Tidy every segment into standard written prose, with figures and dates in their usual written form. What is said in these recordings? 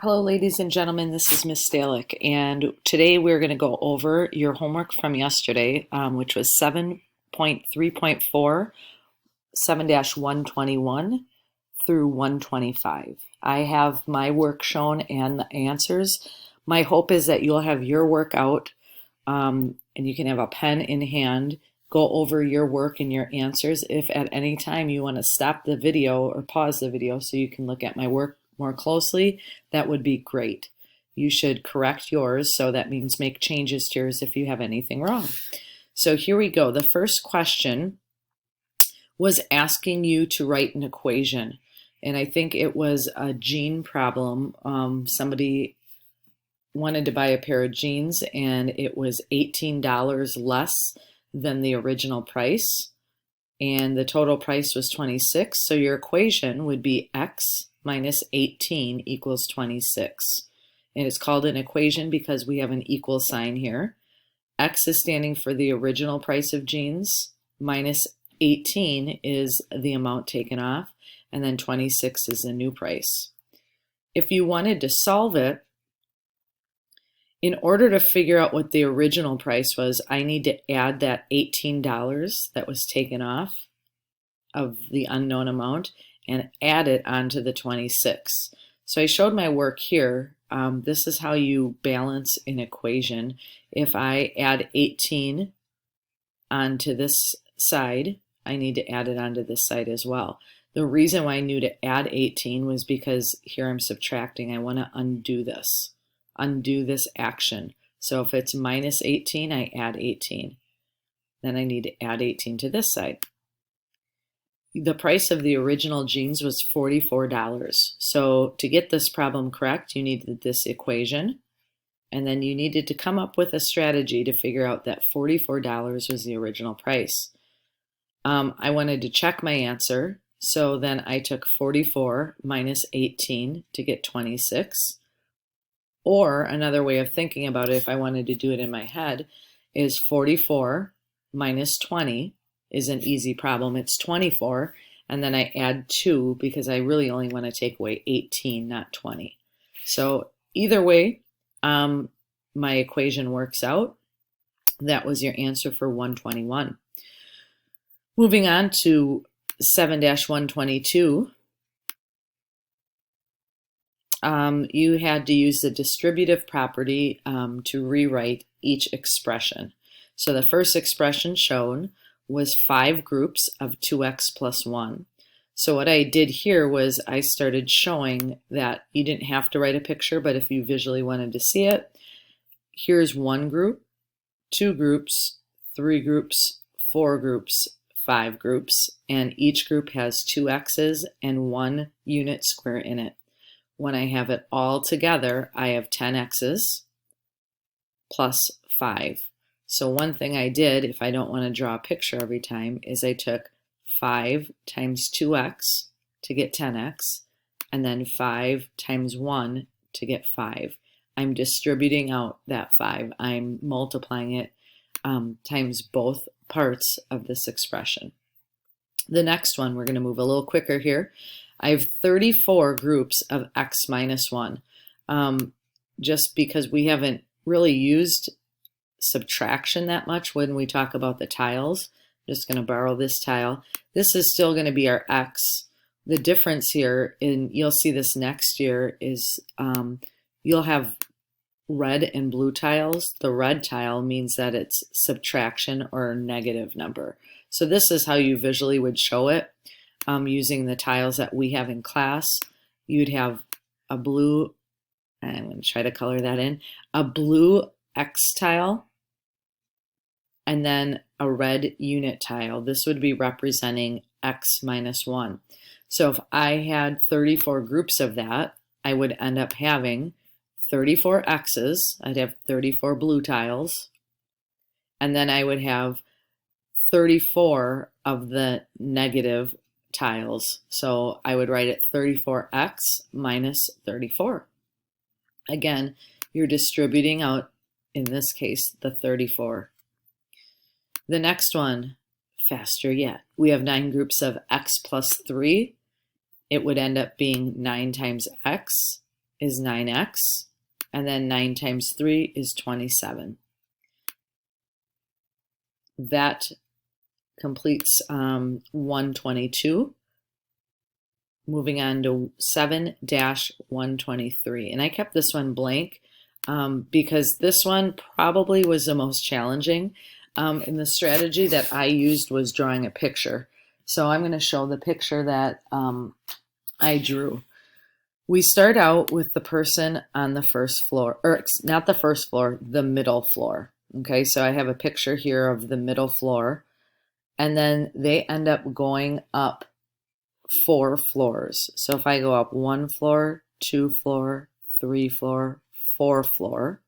Hello, ladies and gentlemen. This is Miss Stalick, and today we're going to go over your homework from yesterday, which was 7.3.4, 7-121 through 125. I have my work shown and the answers. My hope is that you'll have your work out, and you can have a pen in hand, go over your work and your answers. If at any time you want to stop the video or pause the video so you can look at my work more closely, that would be great. You should correct yours, so that means make changes to yours if you have anything wrong. So here we go. The first question was asking you to write an equation, and I think it was a jean problem. Somebody wanted to buy a pair of jeans and it was $18 less than the original price, and the total price was 26. So your equation would be x minus 18 equals 26. And it's called an equation because we have an equal sign here. X is standing for the original price of jeans, minus 18 is the amount taken off, and then 26 is the new price. If you wanted to solve it, in order to figure out what the original price was, I need to add that $18 that was taken off of the unknown amount and add it onto the 26. So I showed my work here. This is how you balance an equation. If I add 18 onto this side, I need to add it onto this side as well. The reason why I knew to add 18 was because here I'm subtracting. I want to undo this action. So if it's minus 18, I add 18. Then I need to add 18 to this side. The price of the original jeans was $44. So to get this problem correct, you needed this equation, and then you needed to come up with a strategy to figure out that $44 was the original price. I wanted to check my answer, so then I took 44 minus 18 to get 26. Or another way of thinking about it, if I wanted to do it in my head, is 44 minus 20 is an easy problem. It's 24, and then I add 2 because I really only want to take away 18, not 20. So either way, my equation works out. That was your answer for 121. Moving on to 7-122. You had to use the distributive property to rewrite each expression. So the first expression shown was 5 groups of 2x plus 1. So what I did here was I started showing that you didn't have to write a picture, but if you visually wanted to see it, here's 1 group, 2 groups, 3 groups, 4 groups, 5 groups, and each group has 2 x's and 1 unit square in it. When I have it all together, I have 10 x's plus 5. So one thing I did, if I don't want to draw a picture every time, is I took 5 times 2x to get 10x, and then 5 times 1 to get 5. I'm distributing out that 5. I'm multiplying it times both parts of this expression. The next one, we're going to move a little quicker here. I have 34 groups of x minus 1. Just because we haven't really used subtraction that much when we talk about the tiles. I'm just going to borrow this tile. This is still going to be our x. The difference here, and you'll see this next year, is you'll have red and blue tiles. The red tile means that it's subtraction or a negative number. So this is how you visually would show it using the tiles that we have in class. You'd have a blue, I'm going to try to color that in, a blue X tile, and then a red unit tile. This would be representing x minus 1. So if I had 34 groups of that, I would end up having 34 x's. I'd have 34 blue tiles, and then I would have 34 of the negative tiles. So I would write it 34x minus 34. Again, you're distributing out, in this case, the 34. The next one, faster yet. We have 9 groups of x plus 3. It would end up being 9 times x. is 9x, and then 9 times 3 is 27. That completes 122. Moving on to 7-123. And I kept this one blank because this one probably was the most challenging. And the strategy that I used was drawing a picture. So I'm going to show the picture that I drew. We start out with the person on the first floor, or not the first floor, the middle floor. Okay, so I have a picture here of the middle floor, and then they end up going up 4 floors. So if I go up 1 floor, 2 floor, 3 floor, 4 floor,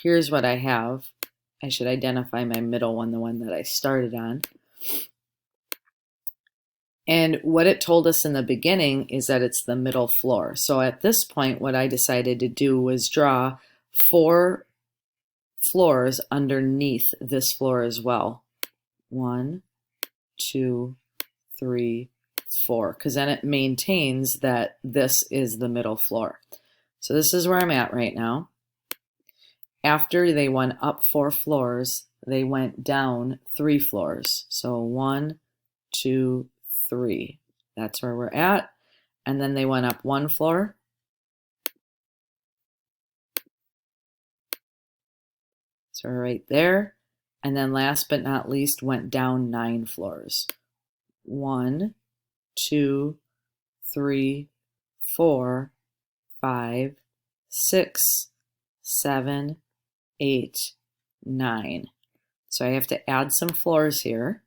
here's what I have. I should identify my middle one, the one that I started on. And what it told us in the beginning is that it's the middle floor. So at this point, what I decided to do was draw 4 floors underneath this floor as well. 1, 2, 3, 4, because then it maintains that this is the middle floor. So this is where I'm at right now. After they went up 4 floors, they went down 3 floors. So 1, 2, 3. That's where we're at. And then they went up 1 floor. So we're right there. And then last but not least, went down 9 floors. 1, 2, 3, 4, 5, 6, 7, 8, 9. So I have to add some floors here.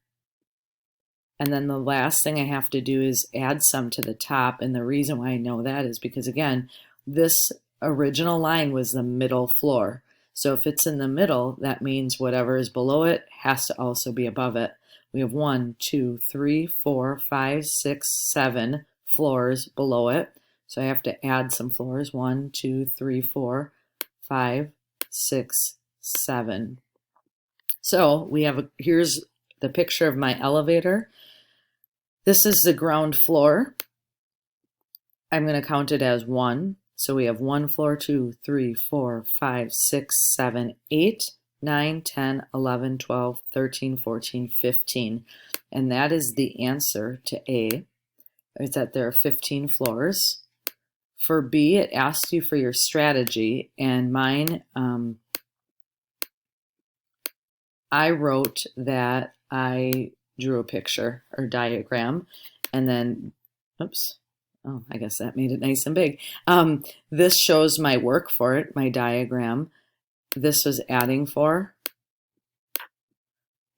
And then the last thing I have to do is add some to the top. And the reason why I know that is because, again, this original line was the middle floor. So if it's in the middle, that means whatever is below it has to also be above it. We have 1, 2, 3, 4, 5, 6, 7 floors below it. So I have to add some floors. 1, 2, 3, 4, 5, 6, 7. So we have here's the picture of my elevator. This is the ground floor. I'm going to count it as 1. So we have 1 floor, 2, 3, 4, 5, 6, 7, 8, 9, 10, 11, 12, 13, 14, 15. And that is the answer to A. It's that there are 15 floors. For B, it asks you for your strategy, and mine, I wrote that I drew a picture or diagram, and then, oops, oh, I guess that made it nice and big. This shows my work for it, my diagram. This was adding 4.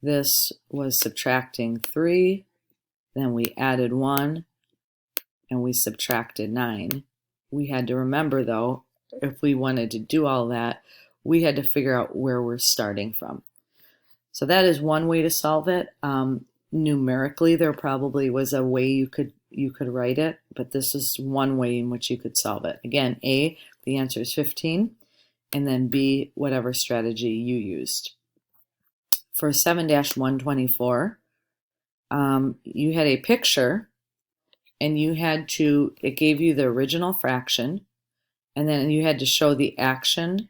This was subtracting 3. Then we added 1, and we subtracted 9. We had to remember, though, if we wanted to do all that, we had to figure out where we're starting from. So that is one way to solve it. Numerically, there probably was a way you could write it, but this is one way in which you could solve it. Again, A, the answer is 15, and then B, whatever strategy you used. For 7-124, you had a picture, and you had to, it gave you the original fraction, and then you had to show the action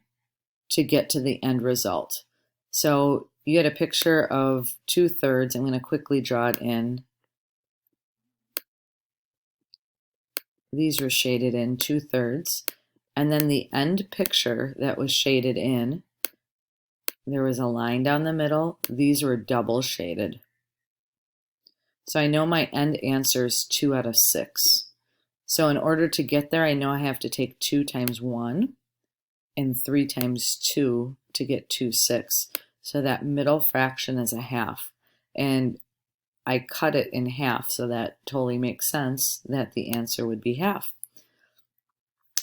to get to the end result. So you had a picture of 2/3. I'm going to quickly draw it in. These were shaded in 2/3. And then the end picture that was shaded in, there was a line down the middle. These were double shaded. So I know my end answer is 2 out of 6. So in order to get there, I know I have to take 2 times 1 and 3 times 2 to get 2 6. So that middle fraction is a half. And I cut it in half, so that totally makes sense that the answer would be half.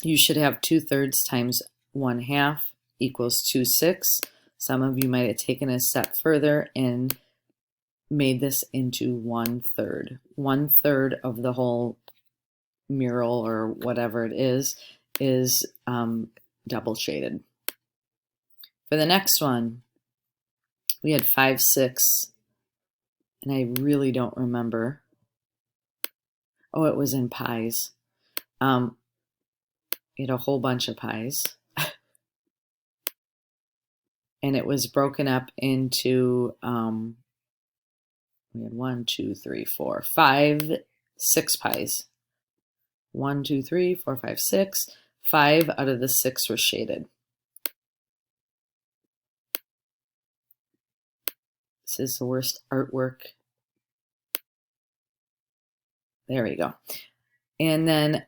You should have 2/3 times 1/2 equals 2 6. Some of you might have taken a step further and made this into 1/3. 1/3 of the whole mural or whatever it is double shaded. For the next one, we had 5, 6, and I really don't remember. Oh, it was in pies. You had a whole bunch of pies. And it was broken up into, we had 1, 2, 3, 4, 5, 6 pies. 1, 2, 3, 4, 5, 6. 5 out of the 6 were shaded. This is the worst artwork. There we go. And then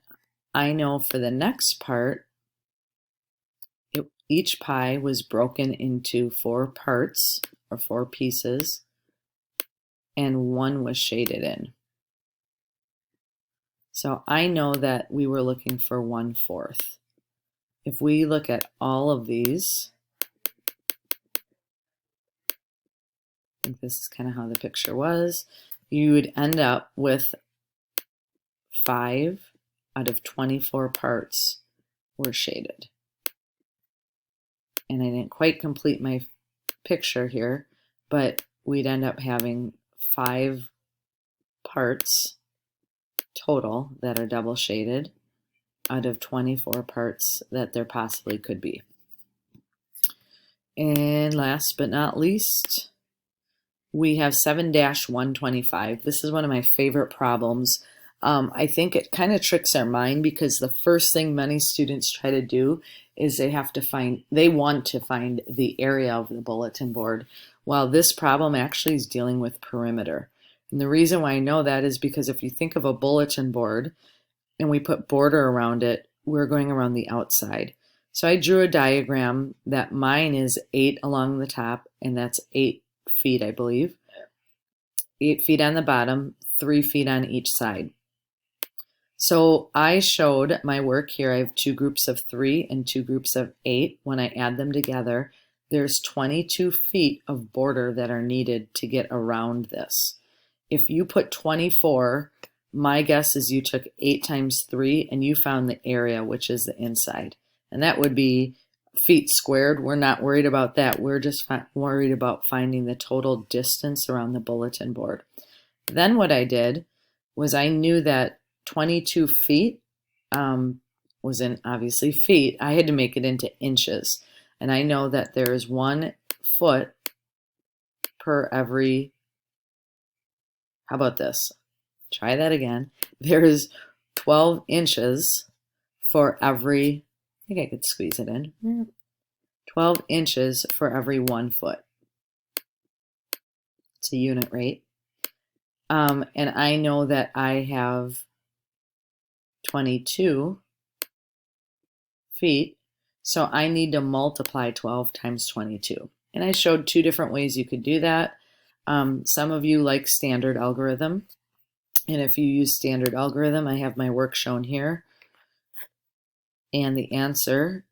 I know for the next part, each pie was broken into 4 parts or 4 pieces, and 1 was shaded in. So I know that we were looking for 1/4. If we look at all of these, I think this is kind of how the picture was, you would end up with 5 out of 24 parts were shaded. And I didn't quite complete my picture here, but we'd end up having 5 parts total that are double shaded out of 24 parts that there possibly could be. And last but not least, we have 7-125. This is one of my favorite problems. I think it kind of tricks our mind because the first thing many students try to do is they want to find the area of the bulletin board, while this problem actually is dealing with perimeter. And the reason why I know that is because if you think of a bulletin board and we put border around it, we're going around the outside. So I drew a diagram that mine is 8 along the top, and that's 8 feet, I believe. 8 feet on the bottom, 3 feet on each side. So I showed my work here. I have 2 groups of 3 and 2 groups of 8. When I add them together, there's 22 feet of border that are needed to get around this. If you put 24, my guess is you took 8 times 3 and you found the area, which is the inside. And that would be feet squared. We're not worried about that. We're just worried about finding the total distance around the bulletin board. Then what I did was I knew that 22 feet was in obviously feet. I had to make it into inches. And I know that there is 1 foot per every, how about this? Try that again. There is 12 inches for every, I think I could squeeze it in. 12 inches for every 1 foot. It's a unit rate. And I know that I have 22 feet, so I need to multiply 12 times 22. And I showed 2 different ways you could do that. Some of you like standard algorithm. And if you use standard algorithm, I have my work shown here. And the answer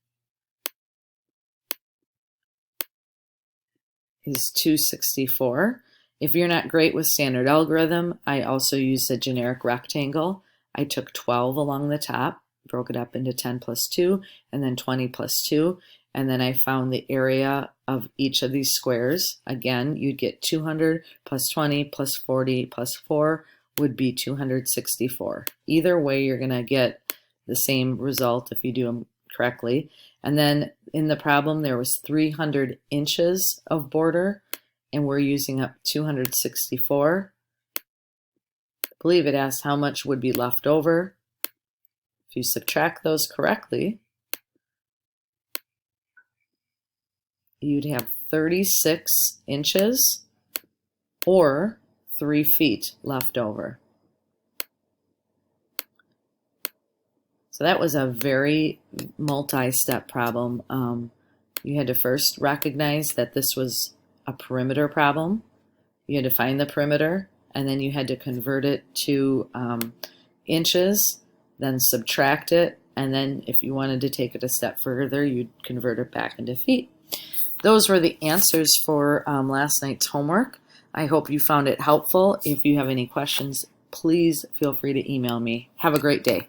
is 264. If you're not great with standard algorithm, I also use a generic rectangle. I took 12 along the top, broke it up into 10 plus 2, and then 20 plus 2. And then I found the area of each of these squares. Again, you'd get 200 plus 20 plus 40 plus 4 would be 264. Either way, you're going to get the same result if you do them correctly. And then in the problem, there was 300 inches of border, and we're using up 264. I believe it asks how much would be left over. If you subtract those correctly, you'd have 36 inches or 3 feet left over. So that was a very multi-step problem. You had to first recognize that this was a perimeter problem. You had to find the perimeter, and then you had to convert it to inches, then subtract it, and then if you wanted to take it a step further, you'd convert it back into feet. Those were the answers for last night's homework. I hope you found it helpful. If you have any questions, please feel free to email me. Have a great day.